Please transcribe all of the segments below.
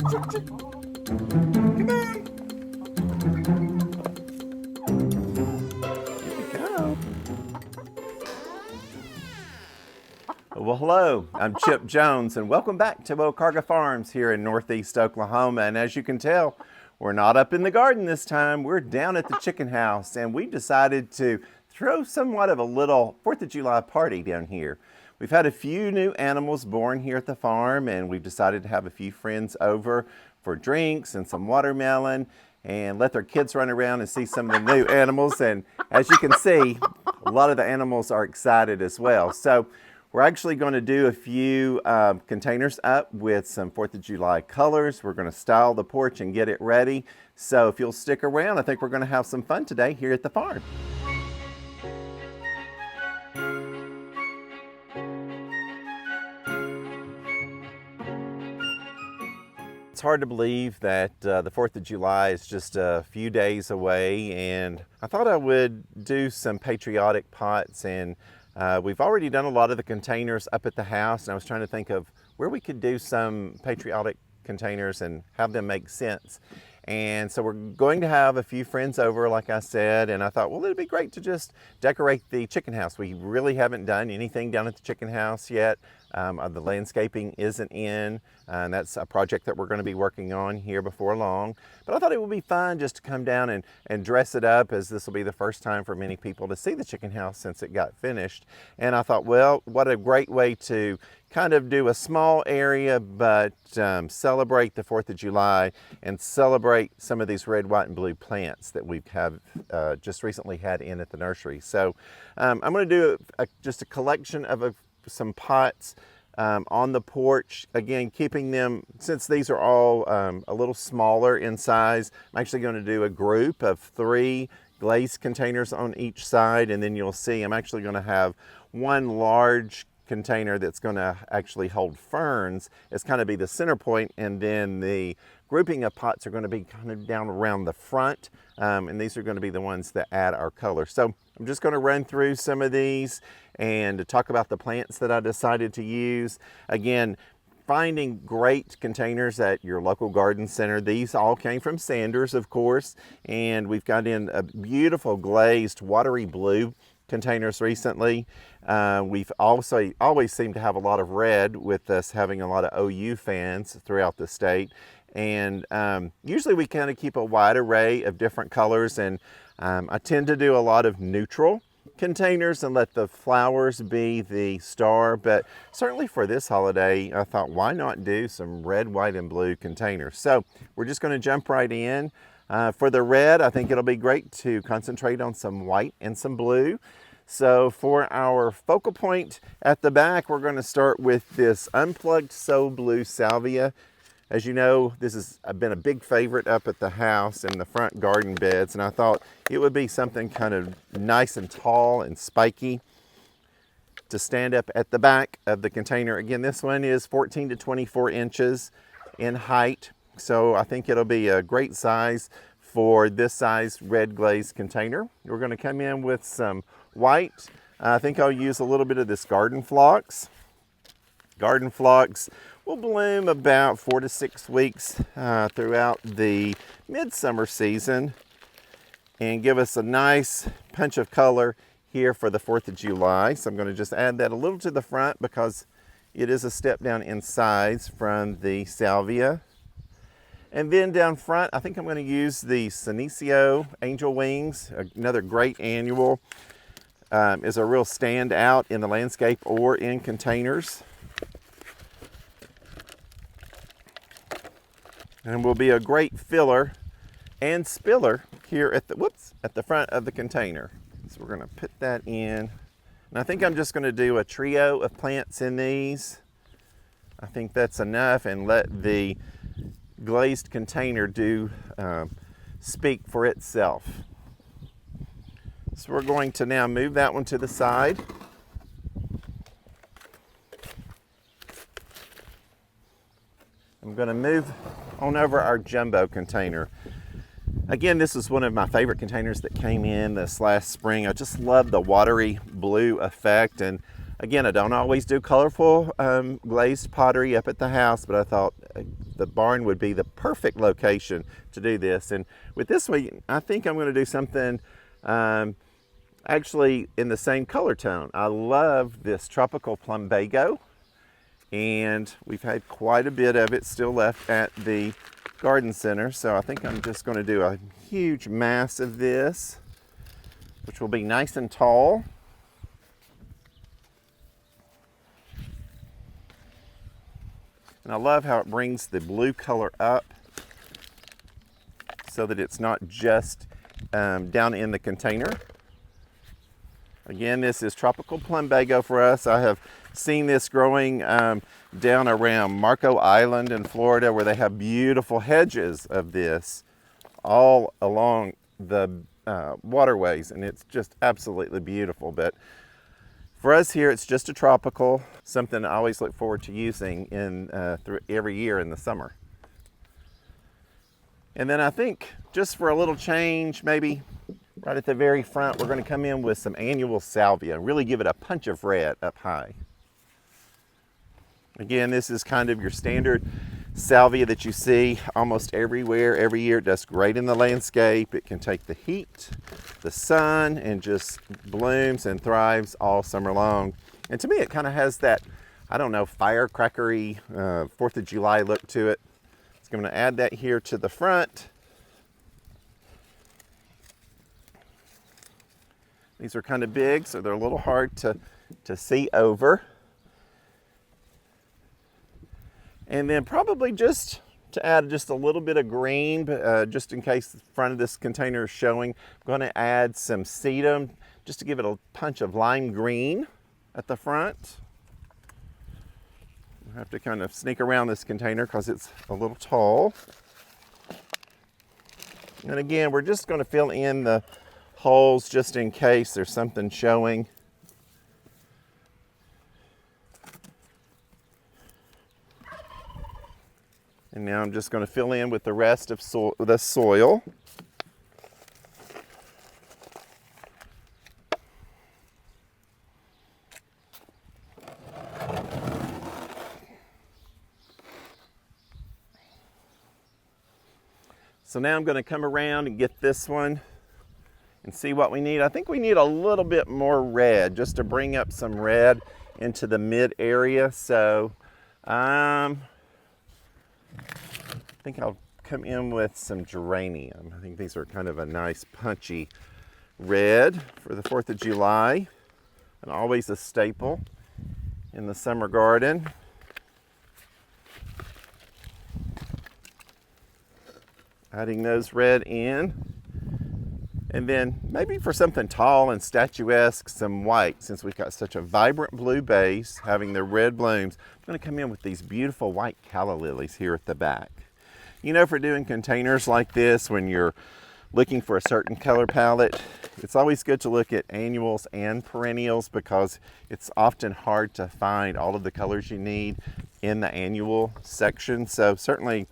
Come on. Here we go. Well, hello, I'm Chip Jones, and welcome back to Okarga Farms here in Northeast Oklahoma. And as you can tell, we're not up in the garden this time. We're down at the chicken house, and we decided to throw somewhat of a little 4th of July party down here. We've had a few new animals born here at the farm, and we've decided to have a few friends over for drinks and some watermelon and let their kids run around and see some of the new animals. And as you can see, a lot of the animals are excited as well. So we're actually going to do a few containers up with some 4th of July colors. We're going to style the porch and get it ready. So if you'll stick around, I think we're going to have some fun today here at the farm. It's hard to believe that the 4th of July is just a few days away, and I thought I would do some patriotic pots, and we've already done a lot of the containers up at the house, and I was trying to think of where we could do some patriotic containers and have them make sense. And so we're going to have a few friends over, like I said, and I thought, well, it'd be great to just decorate the chicken house. We really haven't done anything down at the chicken house yet. The landscaping isn't in, and that's a project that we're going to be working on here before long. But I thought it would be fun just to come down and dress it up, as this will be the first time for many people to see the chicken house since it got finished. And I thought, well, what a great way to kind of do a small area, but celebrate the 4th of July and celebrate some of these red, white, and blue plants that we have just recently had in at the nursery. So I'm going to do just a collection of some pots on the porch. Again, keeping them, since these are all a little smaller in size, I'm actually going to do a group of 3 glazed containers on each side, and then you'll see I'm actually going to have one large container that's going to actually hold ferns as kind of be the center point, and then the grouping of pots are going to be kind of down around the front, and these are going to be the ones that add our color. So I'm just going to run through some of these and to talk about the plants that I decided to use. Again, finding great containers at your local garden center. These all came from Sanders, of course, and we've got in a beautiful glazed watery blue containers recently. We've also always seemed to have a lot of red, with us having a lot of OU fans throughout the state. And usually we kind of keep a wide array of different colors, and I tend to do a lot of neutral containers and let the flowers be the star. But certainly for this holiday, I thought, why not do some red, white, and blue containers? So we're just going to jump right in. For the red, I think it'll be great to concentrate on some white and some blue. So for our focal point at the back, we're going to start with this Unplugged So Blue Salvia. As you know, this has been a big favorite up at the house in the front garden beds, and I thought it would be something kind of nice and tall and spiky to stand up at the back of the container. Again, this one is 14 to 24 inches in height, so I think it'll be a great size for this size red glazed container. We're going to come in with some white. I think I'll use a little bit of this garden phlox. Garden phlox will bloom about 4 to 6 weeks throughout the midsummer season and give us a nice punch of color here for the 4th of July. So I'm going to just add that a little to the front because it is a step down in size from the salvia. And then down front, I think I'm going to use the Senecio Angel Wings, another great annual. Is a real standout in the landscape or in containers. And will be a great filler and spiller here at the front of the container. So we're going to put that in. And I think I'm just going to do a trio of plants in these. I think that's enough, and let the glazed container speak for itself. So we're going to now move that one to the side. I'm going to move on over our jumbo container. Again, this is one of my favorite containers that came in this last spring. I just love the watery blue effect. And again, I don't always do colorful glazed pottery up at the house, but I thought the barn would be the perfect location to do this. And with this one, I think I'm going to do something actually in the same color tone. I love this tropical plumbago, and we've had quite a bit of it still left at the garden center. So I think I'm just going to do a huge mass of this, which will be nice and tall. And I love how it brings the blue color up so that it's not just down in the container. Again, this is tropical plumbago for us. I have seen this growing down around Marco Island in Florida, where they have beautiful hedges of this all along the waterways, and it's just absolutely beautiful. But for us here, it's just a tropical, something I always look forward to using through every year in the summer. And then I think just for a little change, maybe right at the very front, we're going to come in with some annual salvia and really give it a punch of red up high. Again, this is kind of your standard salvia that you see almost everywhere, every year. It does great in the landscape. It can take the heat, the sun, and just blooms and thrives all summer long. And to me, it kind of has that, I don't know, firecrackery 4th of July look to it. So I'm going to add that here to the front. These are kind of big, so they're a little hard to see over. And then probably just to add just a little bit of green, just in case the front of this container is showing, I'm going to add some sedum just to give it a punch of lime green at the front. I have to kind of sneak around this container because it's a little tall. And again, we're just going to fill in the holes just in case there's something showing. And now I'm just going to fill in with the rest of the soil. So now I'm going to come around and get this one and see what we need. I think we need a little bit more red just to bring up some red into the mid area. So I think I'll come in with some geranium. I think these are kind of a nice punchy red for the 4th of July, and always a staple in the summer garden. Adding those red in. And then maybe for something tall and statuesque, some white. Since we've got such a vibrant blue base, having the red blooms, I'm going to come in with these beautiful white calla lilies here at the back. You know, for doing containers like this, when you're looking for a certain color palette, it's always good to look at annuals and perennials because it's often hard to find all of the colors you need in the annual section. So certainly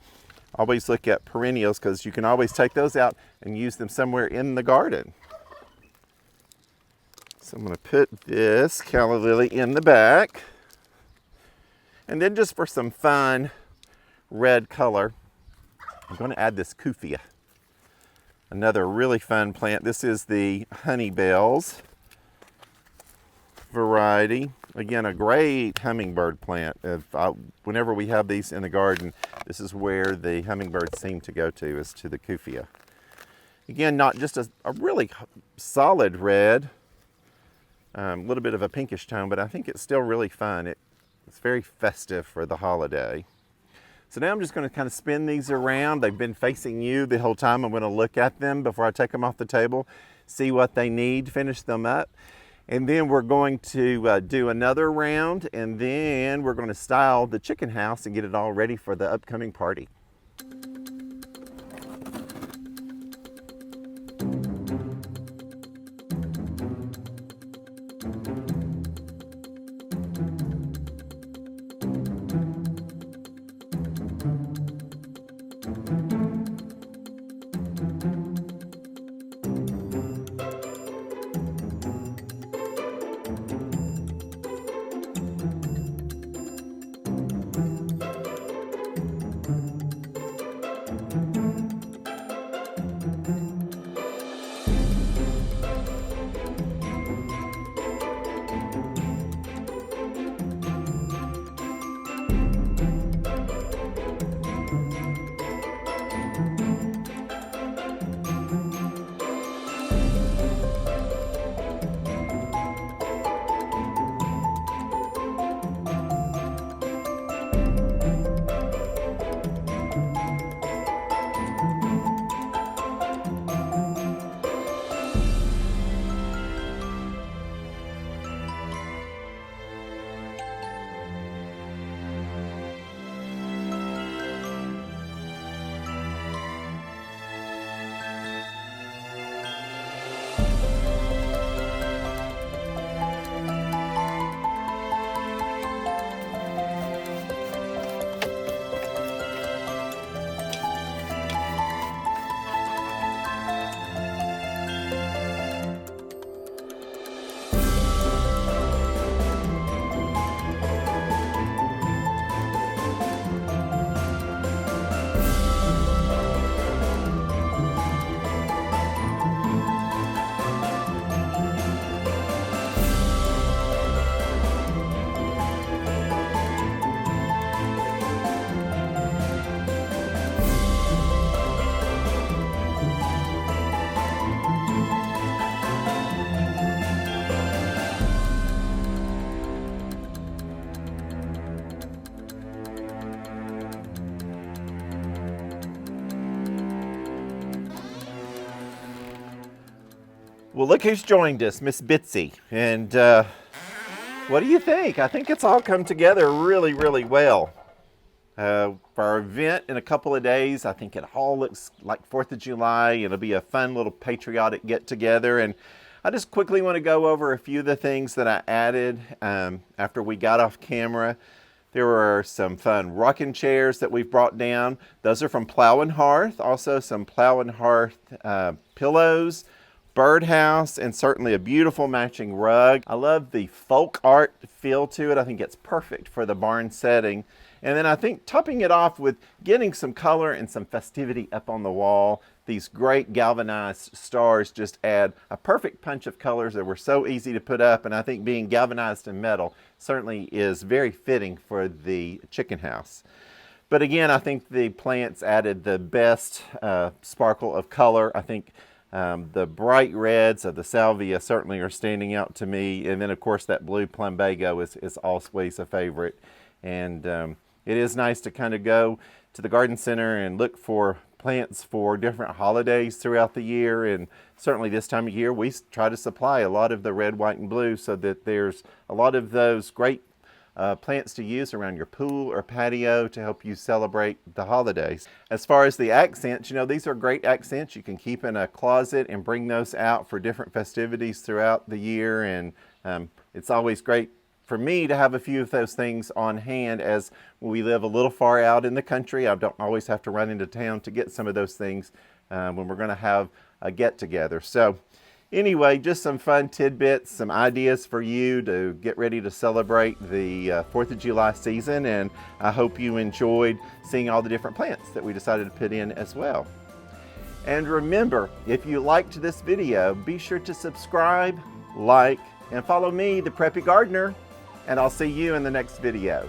always look at perennials because you can always take those out and use them somewhere in the garden. So I'm going to put this calla lily in the back. And then just for some fun red color, I'm going to add this kufia. Another really fun plant. This is the honey bells variety. Again, a great hummingbird plant. Whenever we have these in the garden, this is where the hummingbirds seem to go to, is to the kufia. Again, not just a really solid red, a little bit of a pinkish tone, but I think it's still really fun. It's very festive for the holiday. So now I'm just going to kind of spin these around. They've been facing you the whole time. I'm going to look at them before I take them off the table, see what they need, finish them up. And then we're going to do another round, and then we're going to style the chicken house and get it all ready for the upcoming party. Well, look who's joined us, Miss Bitsy. And what do you think? I think it's all come together really, really well. For our event in a couple of days, I think it all looks like 4th of July. It'll be a fun little patriotic get-together. And I just quickly want to go over a few of the things that I added after we got off camera. There were some fun rocking chairs that we've brought down. Those are from Plow and Hearth. Also some Plow and Hearth pillows, birdhouse, and certainly a beautiful matching rug. I love the folk art feel to it. I think it's perfect for the barn setting. And then I think topping it off with getting some color and some festivity up on the wall. These great galvanized stars just add a perfect punch of colors that were so easy to put up. And I think being galvanized in metal certainly is very fitting for the chicken house. But again, I think the plants added the best sparkle of color. I think the bright reds of the salvia certainly are standing out to me. And then of course that blue plumbago is always a favorite. And it is nice to kind of go to the garden center and look for plants for different holidays throughout the year. And certainly this time of year, we try to supply a lot of the red, white, and blue so that there's a lot of those great plants to use around your pool or patio to help you celebrate the holidays. As far as the accents, you know, these are great accents you can keep in a closet and bring those out for different festivities throughout the year. And it's always great for me to have a few of those things on hand, as we live a little far out in the country. I don't always have to run into town to get some of those things when we're going to have a get together. So anyway, just some fun tidbits, some ideas for you to get ready to celebrate the 4th of July season. And I hope you enjoyed seeing all the different plants that we decided to put in as well. And remember, if you liked this video, be sure to subscribe, like, and follow me, the Preppy Gardener. And I'll see you in the next video.